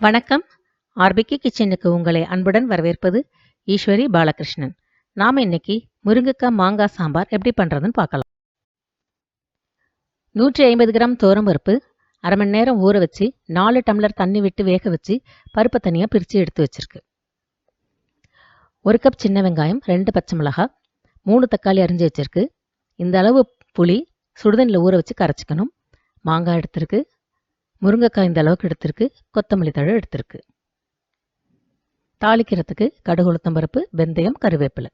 வணக்கம். ஆர்பிகே கிச்சனுக்கு உங்களை அன்புடன் வரவேற்பது ஈஸ்வரி பாலகிருஷ்ணன். நாம இன்னைக்கு முருங்கைக்காய் மாங்காய் சாம்பார் எப்படி பண்றதுன்னு பார்க்கலாம். 150 கிராம் துவரம்பருப்பு அரை மணி நேரம் ஊற வச்சு 4 டம்ளர் தண்ணி விட்டு வேக வச்சு பருப்பை தனியாக பிரித்து எடுத்து வச்சிருக்கு. 1 கப் சின்ன வெங்காயம், 2 பச்சை மிளகாய், 3 தக்காளி அரிஞ்சு வச்சிருக்கு. இந்த அளவு புளி சுடுதண்ணில் ஊற வச்சு கரைச்சிக்கணும். மாங்காய் எடுத்திருக்கு. முருங்கைக்காய் இந்த அளவுக்கு எடுத்திருக்கு. கொத்தமல்லி தழை எடுத்திருக்கு. தாளிக்கிறதுக்கு கடுகு, உளுத்தம் பருப்பு, வெந்தயம், கருவேப்பிலை.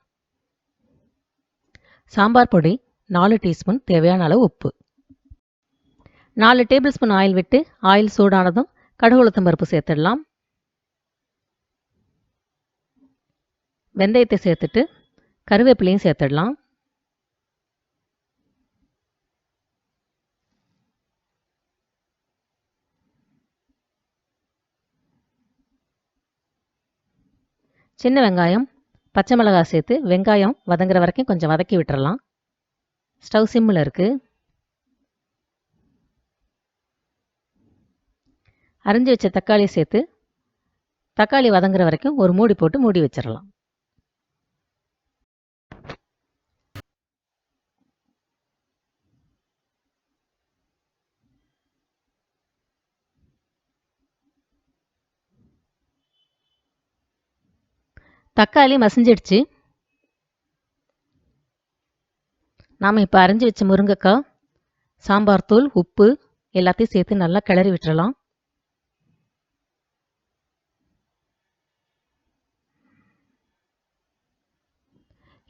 சாம்பார் பொடி 4 டீஸ்பூன், தேவையான அளவு உப்பு. 4 டேபிள் ஸ்பூன் ஆயில் விட்டு ஆயில் சூடானதும் கடுகு, உளுத்தம் பருப்பு சேர்த்துடலாம். வெந்தயத்தை சேர்த்துட்டு கருவேப்பிலையும் சேர்த்துடலாம். சின்ன வெங்காயம், பச்சை மிளகாய் சேர்த்து வெங்காயம் வதங்குற வரைக்கும் கொஞ்சம் வதக்கி விட்டுறலாம். ஸ்டவ் சிம்மில் இருக்குது. அரிஞ்சு வச்ச தக்காளி சேர்த்து தக்காளி வதங்குற வரைக்கும் ஒரு மூடி போட்டு மூடி வச்சிடலாம். தக்காளி மசிஞ்சிடுச்சு. நாம் இப்போ அரைஞ்சி வச்ச முருங்கைக்காய், சாம்பார் தூள், உப்பு எல்லாத்தையும் சேர்த்து நல்லா கிளறி விட்டுறலாம்.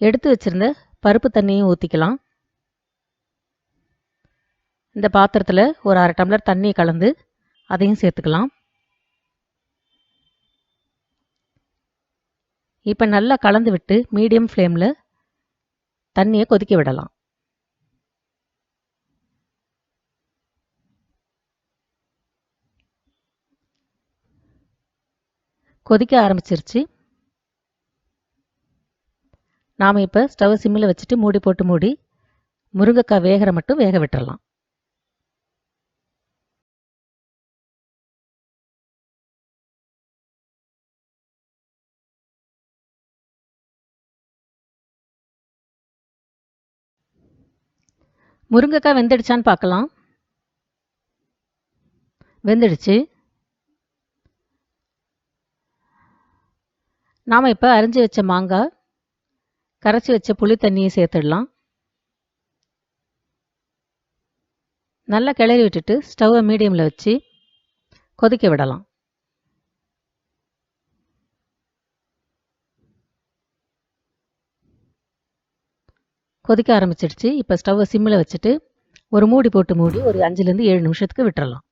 எடுத்து வச்சிருந்த பருப்பு தண்ணியும் ஊற்றிக்கலாம். இந்த பாத்திரத்தில் ஒரு அரை டம்ளர் தண்ணி கலந்து அதையும் சேர்த்துக்கலாம். இப்போ நல்லா கலந்து விட்டு மீடியம் ஃப்ளேமில் தண்ணியை கொதிக்க விடலாம். கொதிக்க ஆரம்பிச்சிருச்சு. நாம் இப்போ ஸ்டவ் சிம்மில் வச்சுட்டு மூடி போட்டு மூடி முருங்கைக்காய் வேகிற மட்டும் வேக விட்டுறலாம். முருங்கைக்காய் வெந்துடுச்சான்னு பார்க்கலாம். வெந்துடுச்சு. நாம் இப்போ அரிஞ்சு வச்ச மாங்காய், கரைச்சி வச்ச புளி தண்ணியை சேர்த்துடலாம். நல்லா கிளறி விட்டுட்டு ஸ்டவ்வை மீடியமில் வச்சு கொதிக்க விடலாம். கொதிக்க ஆரம்பிச்சிடுச்சு. இப்போ ஸ்டவ்வை சிம்மில் வச்சுட்டு ஒரு மூடி போட்டு மூடி ஒரு 5லேருந்து 7 நிமிஷத்துக்கு விட்டுறலாம்.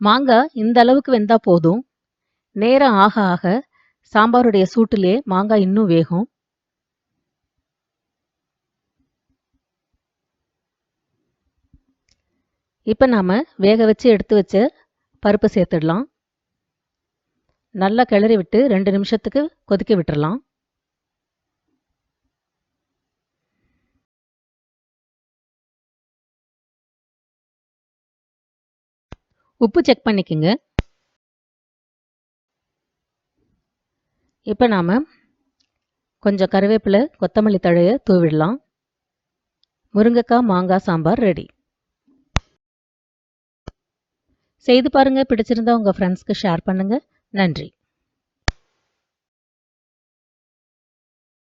மாங்காய் இந்த அளவுக்கு வெந்தா போதும். நேரம் ஆக ஆக சாம்பாருடைய சூட்டிலே மாங்காய் இன்னும் வேகும். இப்போ நாம் வேக வச்சு எடுத்து வச்ச பருப்பு சேர்த்துடலாம். நல்லா கிளறி விட்டு 2 நிமிஷத்துக்கு கொதிக்க விட்டுறலாம். உப்பு செக் பண்ணிக்கோங்க. இப்போ நாம் கொஞ்சம் கருவேப்பிலை, கொத்தமல்லி தழையை தூவிடலாம். முருங்கைக்காய் மாங்காய் சாம்பார் ரெடி. செய்து பாருங்கள். பிடிச்சிருந்தா உங்கள் ஃப்ரெண்ட்ஸ்க்கு ஷேர் பண்ணுங்கள். நன்றி.